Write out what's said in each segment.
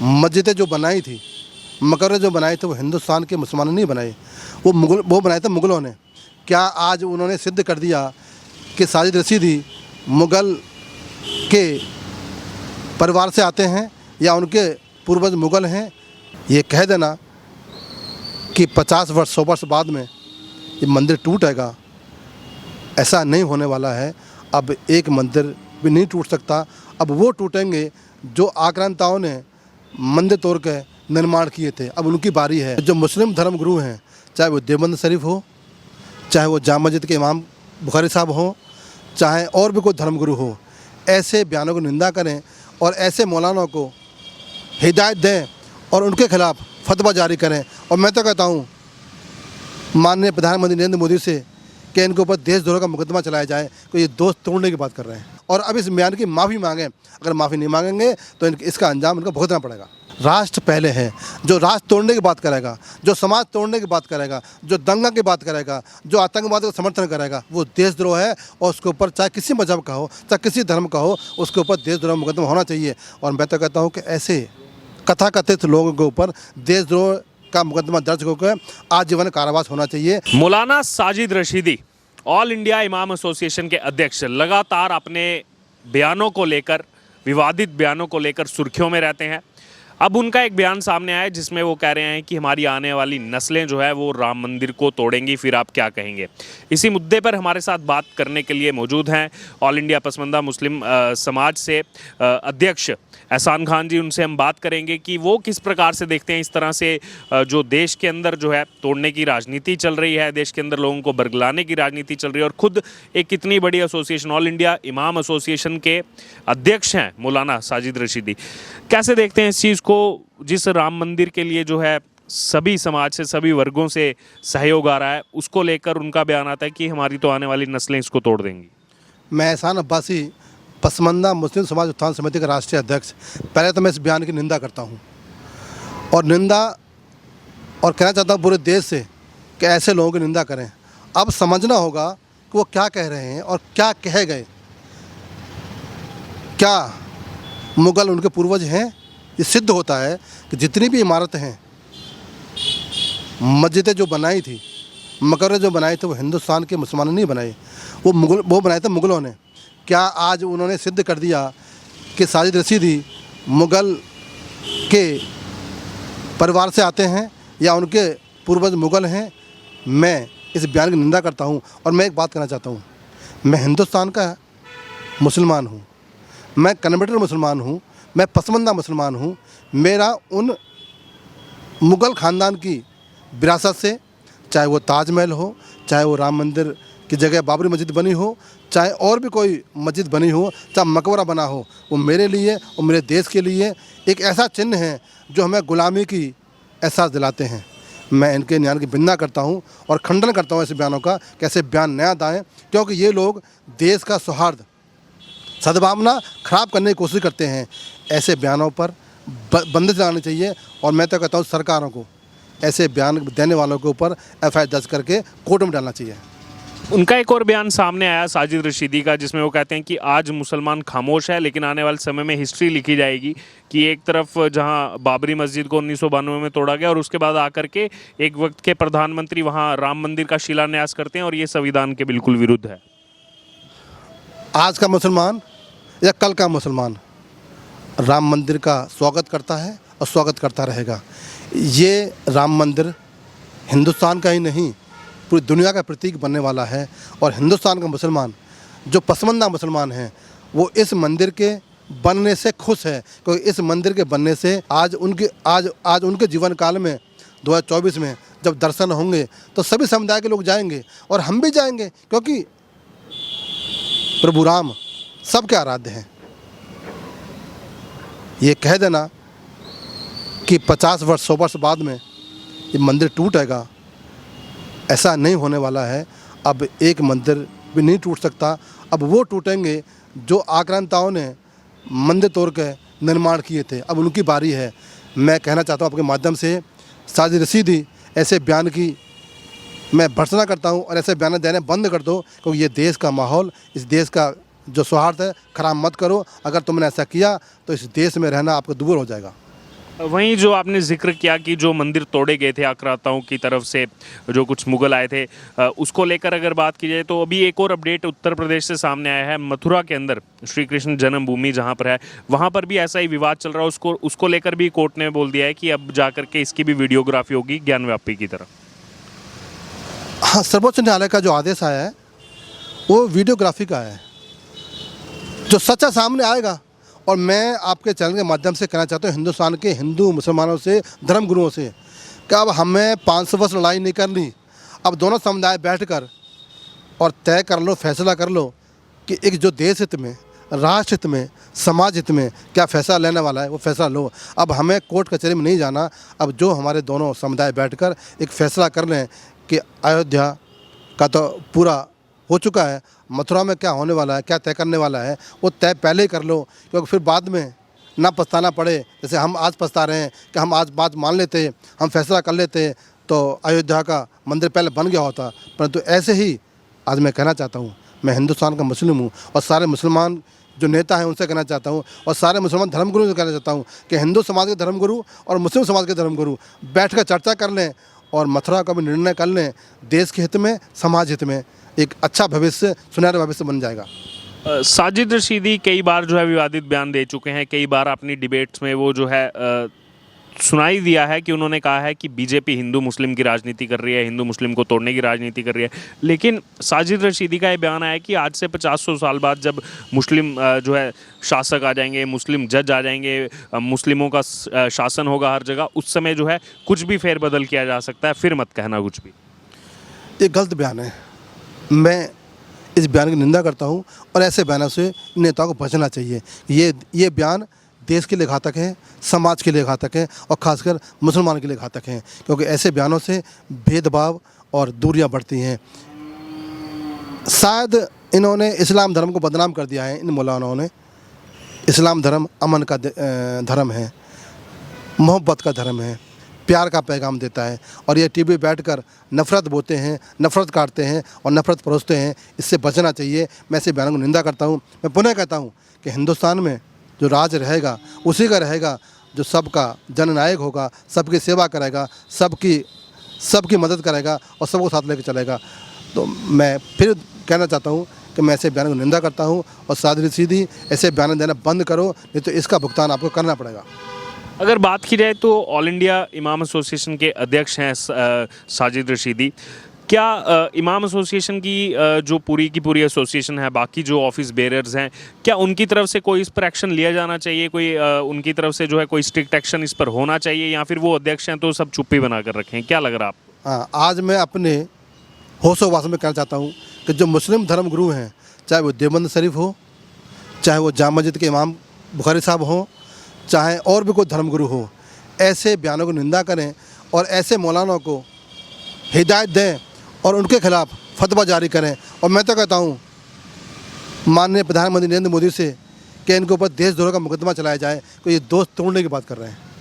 मस्जिदें जो बनाई थी, मकबरे जो बनाए थे, वो हिंदुस्तान के मुसलमानों ने नहीं बनाए, वो बनाए थे मुग़लों ने। क्या आज उन्होंने सिद्ध कर दिया कि साजिद रशीदी मुग़ल के परिवार से आते हैं या उनके पूर्वज मुग़ल हैं? ये कह देना कि 50 वर्ष 100 वर्ष बाद में ये मंदिर टूटेगा, ऐसा नहीं होने वाला है। अब एक मंदिर भी नहीं टूट सकता। अब वो टूटेंगे जो आक्रांताओं ने मंदिर तोड़ के निर्माण किए थे। अब उनकी बारी है। जो मुस्लिम धर्म गुरु हैं, चाहे वो देवबंद शरीफ हो, चाहे वो जामा मस्जिद के इमाम बुखारी साहब हो, चाहे और भी कोई धर्म गुरु हो, ऐसे बयानों की निंदा करें और ऐसे मौलाना को हिदायत दें और उनके खिलाफ फतवा जारी करें। और मैं तो कहता हूँ माननीय प्रधानमंत्री नरेंद्र मोदी से कि इनके ऊपर देशद्रोह का मुकदमा चलाया जाए, तो ये दोस्त तोड़ने की बात कर रहे हैं। और अब इस बयान की माफ़ी मांगें। अगर माफ़ी नहीं मांगेंगे तो इसका अंजाम इनको भुगतना पड़ेगा। राष्ट्र पहले है। जो राष्ट्र तोड़ने की बात करेगा, जो समाज तोड़ने की बात करेगा, जो दंगा की बात करेगा, जो आतंकवाद का समर्थन करेगा, वो देशद्रोह है। और उसके ऊपर चाहे किसी मजहब का हो, चाहे किसी धर्म का हो, उसके ऊपर देशद्रोह मुकदमा होना चाहिए। और मैं तो कहता हूँ कि ऐसे कथाकथित लोगों के ऊपर देशद्रोह का मुकदमा दर्ज होकर आजीवन कारावास होना चाहिए। मौलाना साजिद रशीदी ऑल इंडिया इमाम एसोसिएशन के अध्यक्ष लगातार अपने बयानों को लेकर, विवादित बयानों को लेकर सुर्खियों में रहते हैं। अब उनका एक बयान सामने आया है जिसमें वो कह रहे हैं कि हमारी आने वाली नस्लें जो है वो राम मंदिर को तोड़ेंगी, फिर आप क्या कहेंगे। इसी मुद्दे पर हमारे साथ बात करने के लिए मौजूद हैं ऑल इंडिया पसमंदा मुस्लिम समाज से अध्यक्ष एहसान खान जी। उनसे हम बात करेंगे कि वो किस प्रकार से देखते हैं इस तरह से जो देश के अंदर जो है तोड़ने की राजनीति चल रही है, देश के अंदर लोगों को बरगलाने की राजनीति चल रही है। और खुद एक कितनी बड़ी एसोसिएशन ऑल इंडिया इमाम एसोसिएशन के अध्यक्ष हैं मौलाना साजिद रशीदी। कैसे देखते हैं इस चीज़ को, जिस राम मंदिर के लिए जो है सभी समाज से, सभी वर्गों से सहयोग आ रहा है, उसको लेकर उनका बयान आता है कि हमारी तो आने वाली नस्लें इसको तोड़ देंगी। मैं एहसान अब्बासी, पसमंदा मुस्लिम समाज उत्थान समिति का राष्ट्रीय अध्यक्ष, पहले तो मैं इस बयान की निंदा करता हूँ और कहना चाहता हूँ पूरे देश से कि ऐसे लोगों की निंदा करें। अब समझना होगा कि वो क्या कह रहे हैं और क्या कह गए। क्या मुग़ल उनके पूर्वज हैं? ये सिद्ध होता है कि जितनी भी इमारतें हैं, मस्जिदें जो बनाई थी, मकबरे जो बनाए थे, वो हिंदुस्तान के मुसलमानों ने नहीं बनाए, वो बनाए थे मुग़लों ने। क्या आज उन्होंने सिद्ध कर दिया कि साजिद रशीदी मुग़ल के परिवार से आते हैं या उनके पूर्वज मुग़ल हैं? मैं इस बयान की निंदा करता हूं। और मैं एक बात कहना चाहता हूं, मैं हिंदुस्तान का मुसलमान हूं, मैं कन्वर्टेड मुसलमान हूं, मैं पसमंदा मुसलमान हूं। मेरा उन मुग़ल ख़ानदान की विरासत से, चाहे वो ताजमहल हो, चाहे वो राम मंदिर की जगह बाबरी मस्जिद बनी हो, चाहे और भी कोई मस्जिद बनी हो, चाहे मकबरा बना हो, वो मेरे लिए और मेरे देश के लिए एक ऐसा चिन्ह है जो हमें गुलामी की एहसास दिलाते हैं। मैं इनके बयान की निंदा करता हूं और खंडन करता हूं ऐसे बयानों का कि ऐसे बयान नया दाएँ, क्योंकि ये लोग देश का सौहार्द, सद्भावना खराब करने की कोशिश करते हैं। ऐसे बयानों पर बंदिश लगानी चाहिए। और मैं तो कहता हूँ सरकारों को ऐसे बयान देने वालों के ऊपर FIR दर्ज करके कोर्ट में डालना चाहिए। उनका एक और बयान सामने आया साजिद रशीदी का, जिसमें वो कहते हैं कि आज मुसलमान खामोश है, लेकिन आने वाले समय में हिस्ट्री लिखी जाएगी कि एक तरफ जहां बाबरी मस्जिद को 1992 में तोड़ा गया और उसके बाद आकर के एक वक्त के प्रधानमंत्री वहां राम मंदिर का शिलान्यास करते हैं और ये संविधान के बिल्कुल विरुद्ध है। आज का मुसलमान या कल का मुसलमान राम मंदिर का स्वागत करता है और स्वागत करता रहेगा। ये राम मंदिर हिंदुस्तान का ही नहीं, पूरी दुनिया का प्रतीक बनने वाला है। और हिंदुस्तान का मुसलमान, जो पसमंदा मुसलमान हैं, वो इस मंदिर के बनने से खुश है, क्योंकि इस मंदिर के बनने से आज उनके जीवन काल में 2024 में जब दर्शन होंगे तो सभी समुदाय के लोग जाएंगे और हम भी जाएंगे, क्योंकि प्रभु राम सबके आराध्य हैं। ये कह देना कि 50 वर्ष 100 वर्ष बाद में ये मंदिर टूटेगा, ऐसा नहीं होने वाला है। अब एक मंदिर भी नहीं टूट सकता। अब वो टूटेंगे जो आक्रांताओं ने मंदिर तोड़ के निर्माण किए थे। अब उनकी बारी है। मैं कहना चाहता हूँ आपके माध्यम से, साजिद रशीदी ऐसे बयान की मैं भर्त्सना करता हूँ और ऐसे बयान देने बंद कर दो, क्योंकि ये देश का माहौल, इस देश का जो सौहार्द है, खराब मत करो। अगर तुमने ऐसा किया तो इस देश में रहना आपको दूर हो जाएगा। वहीं जो आपने जिक्र किया कि जो मंदिर तोड़े गए थे आक्रांताओं की तरफ से, जो कुछ मुगल आए थे, उसको लेकर अगर बात की जाए तो अभी एक और अपडेट उत्तर प्रदेश से सामने आया है। मथुरा के अंदर श्री कृष्ण जन्मभूमि जहां पर है, वहां पर भी ऐसा ही विवाद चल रहा है। उसको लेकर भी कोर्ट ने बोल दिया है कि अब जाकर के इसकी भी वीडियोग्राफी होगी ज्ञानव्यापी की तरह। हाँ, सर्वोच्च न्यायालय का जो आदेश आया है वो वीडियोग्राफी का है, जो सच्चा सामने आएगा। और मैं आपके चैनल के माध्यम से कहना चाहता हूँ हिंदुस्तान के हिंदू मुसलमानों से, धर्म गुरुओं से, कि अब हमें 500 वर्ष लड़ाई नहीं करनी। अब दोनों समुदाय बैठकर और तय कर लो, फैसला कर लो कि एक जो देश हित में, राष्ट्र हित में, समाज हित में क्या फैसला लेने वाला है वो फैसला लो। अब हमें कोर्ट कचहरी में नहीं जाना। अब जो हमारे दोनों समुदाय बैठकर एक फैसला कर लें कि अयोध्या का तो पूरा हो चुका है, मथुरा में क्या होने वाला है, क्या तय करने वाला है, वो तय पहले ही कर लो, क्योंकि फिर बाद में ना पछताना पड़े। जैसे हम आज पछता रहे हैं कि हम आज बात मान लेते, हम फैसला कर लेते तो अयोध्या का मंदिर पहले बन गया होता। परंतु ऐसे ही आज मैं कहना चाहता हूँ, मैं हिंदुस्तान का मुस्लिम हूँ और सारे मुसलमान जो नेता हैं उनसे कहना चाहता हूँ और सारे मुसलमान धर्मगुरु से कहना चाहता हूँ कि हिंदू समाज के धर्मगुरु और मुस्लिम समाज के धर्मगुरु बैठकर चर्चा कर लें और मथुरा का भी निर्णय कर लें। देश के हित में, समाज हित में एक अच्छा भविष्य, सुनहरा भविष्य बन जाएगा। साजिद रशीदी कई बार जो है विवादित बयान दे चुके हैं। कई बार अपनी डिबेट्स में वो जो है सुनाई दिया है कि उन्होंने कहा है कि बीजेपी हिंदू मुस्लिम की राजनीति कर रही है, हिंदू मुस्लिम को तोड़ने की राजनीति कर रही है। लेकिन साजिद रशीदी का ये बयान आया कि आज से 50-100 साल बाद जब मुस्लिम जो है शासक आ जाएंगे, मुस्लिम जज आ जाएंगे, मुस्लिमों का शासन होगा हर जगह, उस समय जो है कुछ भी फेरबदल किया जा सकता है, फिर मत कहना कुछ भी। ये गलत बयान है। मैं इस बयान की निंदा करता हूँ और ऐसे बयानों से नेताओं को बचना चाहिए। ये बयान देश के लिए घातक है, समाज के लिए घातक है और ख़ासकर मुसलमान के लिए घातक हैं, क्योंकि ऐसे बयानों से भेदभाव और दूरियां बढ़ती हैं। शायद इन्होंने इस्लाम धर्म को बदनाम कर दिया है। इन मौलानाओं ने इस्लाम धर्म अमन का धर्म है, मोहब्बत का धर्म है, प्यार का पैगाम देता है और ये टीवी बैठकर नफ़रत बोते हैं, नफ़रत काटते हैं और नफ़रत परोसते हैं। इससे बचना चाहिए। मैं ऐसे बयानों को निंदा करता हूँ। मैं पुनः कहता हूँ कि हिंदुस्तान में जो राज रहेगा उसी का रहेगा जो सबका जननायक होगा, सबकी सेवा करेगा, सबकी मदद करेगा और सबको साथ लेकर चलेगा। तो मैं फिर कहना चाहता हूँ कि मैं ऐसे बयानों को निंदा करता हूँ और साजिद रशीदी ऐसे बयान देना बंद करो, नहीं तो इसका भुगतान आपको करना पड़ेगा। अगर बात की जाए तो ऑल इंडिया इमाम एसोसिएशन के अध्यक्ष हैं साजिद रशीदी। क्या इमाम एसोसिएशन की जो पूरी की पूरी एसोसिएशन है, बाकी जो ऑफिस बेरर्स हैं, क्या उनकी तरफ से कोई इस पर एक्शन लिया जाना चाहिए? कोई उनकी तरफ से जो है कोई स्ट्रिक्ट एक्शन इस पर होना चाहिए, या फिर वो अध्यक्ष हैं तो सब चुप्पी बना कर रखें? क्या लग रहा है आपको? हाँ, आज मैं अपने होशो-वास में कहना चाहता हूँ कि जो मुस्लिम धर्म गुरु हैं, चाहे वो देवबंद शरीफ हो, चाहे वो जामा मस्जिद के इमाम बुखारी साहब हों, चाहे और भी कोई धर्मगुरु हो, ऐसे बयानों की निंदा करें और ऐसे मौलाना को हिदायत दें और उनके खिलाफ फतवा जारी करें। और मैं तो कहता हूँ माननीय प्रधानमंत्री नरेंद्र मोदी से कि इनके ऊपर देशद्रोह का मुकदमा चलाया जाए, तो ये दोस्त तोड़ने की बात कर रहे हैं।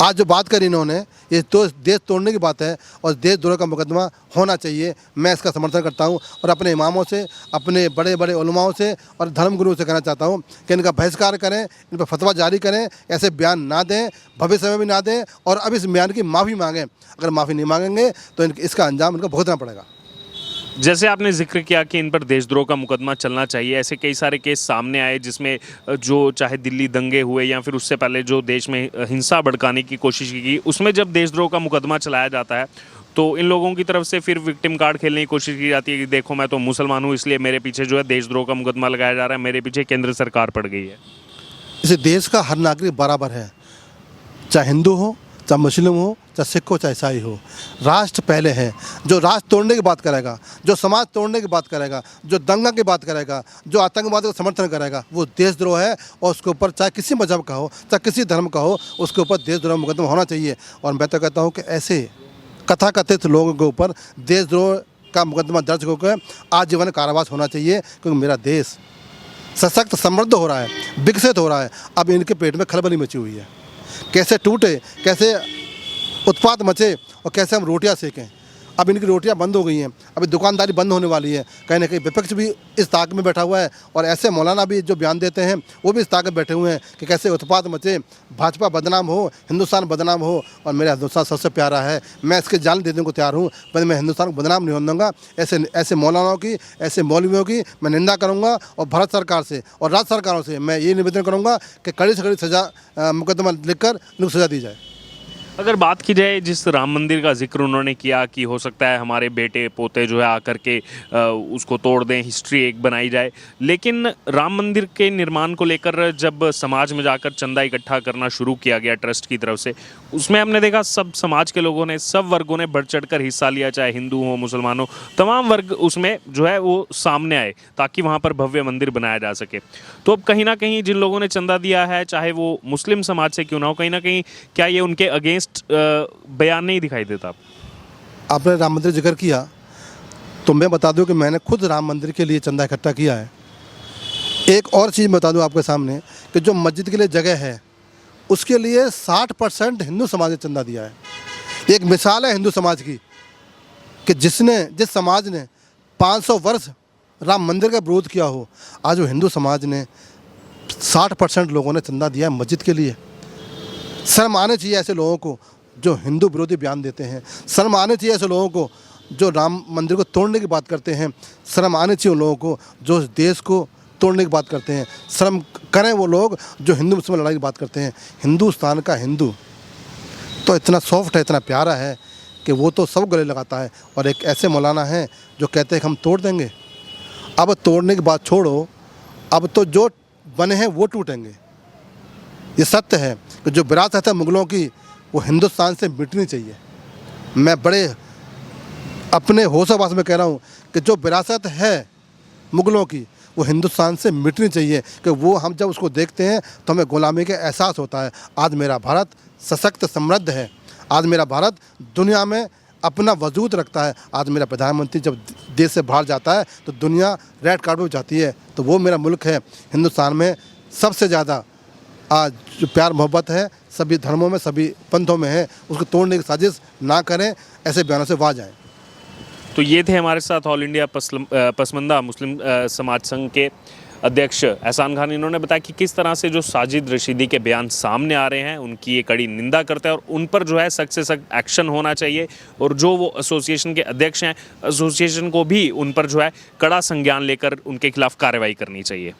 आज जो बात करी इन्होंने, ये तो देश तोड़ने की बात है और देशद्रोह का मुकदमा होना चाहिए। मैं इसका समर्थन करता हूं और अपने इमामों से, अपने बड़े बड़े उलमाओं से और धर्मगुरुओं से कहना चाहता हूं कि इनका बहिष्कार करें, इन पर फतवा जारी करें, ऐसे बयान ना दें, भविष्य में भी ना दें और अब इस बयान की माफ़ी मांगें। अगर माफ़ी नहीं मांगेंगे तो इसका अंजाम इनको भुगतना पड़ेगा। जैसे आपने जिक्र किया कि इन पर देशद्रोह का मुकदमा चलना चाहिए, ऐसे कई सारे केस सामने आए जिसमें जो चाहे दिल्ली दंगे हुए या फिर उससे पहले जो देश में हिंसा भड़काने की कोशिश की गई, उसमें जब देशद्रोह का मुकदमा चलाया जाता है तो इन लोगों की तरफ से फिर विक्टिम कार्ड खेलने की कोशिश की जाती है कि देखो मैं तो मुसलमान हूँ, इसलिए मेरे पीछे जो है देशद्रोह का मुकदमा लगाया जा रहा है, मेरे पीछे केंद्र सरकार पड़ गई है। इसे देश का हर नागरिक बराबर है, चाहे हिंदू हो, चाहे मुस्लिम हो, चाहे सिख हो, चाहे ईसाई हो। राष्ट्र पहले है। जो राष्ट्र तोड़ने की बात करेगा, जो समाज तोड़ने की बात करेगा, जो दंगा की बात करेगा, जो आतंकवाद का समर्थन करेगा, वो देशद्रोह है और उसके ऊपर चाहे किसी मजहब का हो, चाहे किसी धर्म का हो, उसके ऊपर देशद्रोह मुकदमा होना चाहिए। और मैं तो कहता हूँ कि ऐसे कथाकथित लोगों के ऊपर देशद्रोह का मुकदमा दर्ज होकर आजीवन कारावास होना चाहिए, क्योंकि मेरा देश सशक्त समृद्ध हो रहा है, विकसित हो रहा है। अब इनके पेट में खलबली मची हुई है। कैसे टूटे, कैसे उत्पात मचे और कैसे हम रोटियां सेकें। अब इनकी रोटियां बंद हो गई हैं, अभी दुकानदारी बंद होने वाली है। कहीं ना कहीं विपक्ष भी इस ताक में बैठा हुआ है और ऐसे मौलाना भी जो बयान देते हैं वो भी इस ताक में बैठे हुए हैं कि कैसे उत्पात मचे, भाजपा बदनाम हो, हिंदुस्तान बदनाम हो। और मेरा हिंदुस्तान सबसे प्यारा है, मैं इसके जान देने को तैयार हूँ, पर मैं हिंदुस्तान को बदनाम नहीं होने दूंगा। ऐसे मौलानाओं की, ऐसे मौलवियों की मैं निंदा करूँगा और भारत सरकार से और राज्य सरकारों से मैं ये निवेदन करूँगा कि कड़ी से कड़ी सज़ा मुकदमा लिखकर इनको सज़ा दी जाए। अगर बात की जाए जिस राम मंदिर का जिक्र उन्होंने किया कि हो सकता है हमारे बेटे पोते जो है आकर के उसको तोड़ दें, हिस्ट्री एक बनाई जाए, लेकिन राम मंदिर के निर्माण को लेकर जब समाज में जाकर चंदा इकट्ठा करना शुरू किया गया ट्रस्ट की तरफ से, उसमें हमने देखा सब समाज के लोगों ने, सब वर्गों ने बढ़ चढ़ कर हिस्सा लिया, चाहे हिंदू हो, मुसलमान हो, तमाम वर्ग उसमें जो है वो सामने आए ताकि वहाँ पर भव्य मंदिर बनाया जा सके। तो अब कहीं ना कहीं जिन लोगों ने चंदा दिया है, चाहे वो मुस्लिम समाज से क्यों ना हो, कहीं ना कहीं क्या ये उनके अगेंस्ट बयान नहीं दिखाई देता? आपने राम मंदिर जिक्र किया तो मैं बता दूं कि मैंने खुद राम मंदिर के लिए चंदा इकट्ठा किया है। एक और चीज़ बता दूं आपके सामने कि जो मस्जिद के लिए जगह है उसके लिए 60% हिंदू समाज ने चंदा दिया है। एक मिसाल है हिंदू समाज की कि जिस समाज ने 500 वर्ष राम मंदिर का विरोध किया हो, आज वो हिंदू समाज ने 60% लोगों ने चंदा दिया है मस्जिद के लिए। शर्म आने चाहिए ऐसे लोगों को जो हिंदू विरोधी बयान देते हैं, शर्म आने चाहिए ऐसे लोगों को जो राम मंदिर को तोड़ने की बात करते हैं, शर्म आने चाहिए उन लोगों को जो देश को तोड़ने की बात करते हैं, शर्म करें वो लोग जो हिंदू मुस्लिम लड़ाई की बात करते हैं। हिंदुस्तान का हिंदू तो इतना सॉफ्ट है, इतना प्यारा है कि वो तो सब गले लगाता है। और एक ऐसे मौलाना हैं जो कहते हैं कि हम तोड़ देंगे। अब तोड़ने की बात छोड़ो, अब तो जो बने हैं वो टूटेंगे। ये सत्य है कि जो विरासत है मुग़लों की वो हिंदुस्तान से मिटनी चाहिए। मैं बड़े अपने होश आवास में कह रहा हूँ कि जो विरासत है मुग़लों की वो हिंदुस्तान से मिटनी चाहिए, कि वो हम जब उसको देखते हैं तो हमें गुलामी का एहसास होता है। आज मेरा भारत सशक्त समृद्ध है, आज मेरा भारत दुनिया में अपना वजूद रखता है। आज मेरा प्रधानमंत्री जब देश से बाहर जाता है तो दुनिया रेड कार्पेट पर जाती है, तो वो मेरा मुल्क है। हिंदुस्तान में सबसे ज़्यादा आज जो प्यार मोहब्बत है सभी धर्मों में, सभी पंथों में है, उसको तोड़ने की साजिश ना करें, ऐसे बयानों से वाज आएँ। तो ये थे हमारे साथ ऑल इंडिया पसमंदा मुस्लिम समाज संघ के अध्यक्ष एहसान खान। इन्होंने बताया कि किस तरह से जो साजिद रशीदी के बयान सामने आ रहे हैं उनकी ये कड़ी निंदा करते हैं और उन पर जो है सख्त से सख्त एक्शन होना चाहिए, और जो वो एसोसिएशन के अध्यक्ष हैं, एसोसिएशन को भी उन पर जो है कड़ा संज्ञान लेकर उनके खिलाफ कार्रवाई करनी चाहिए।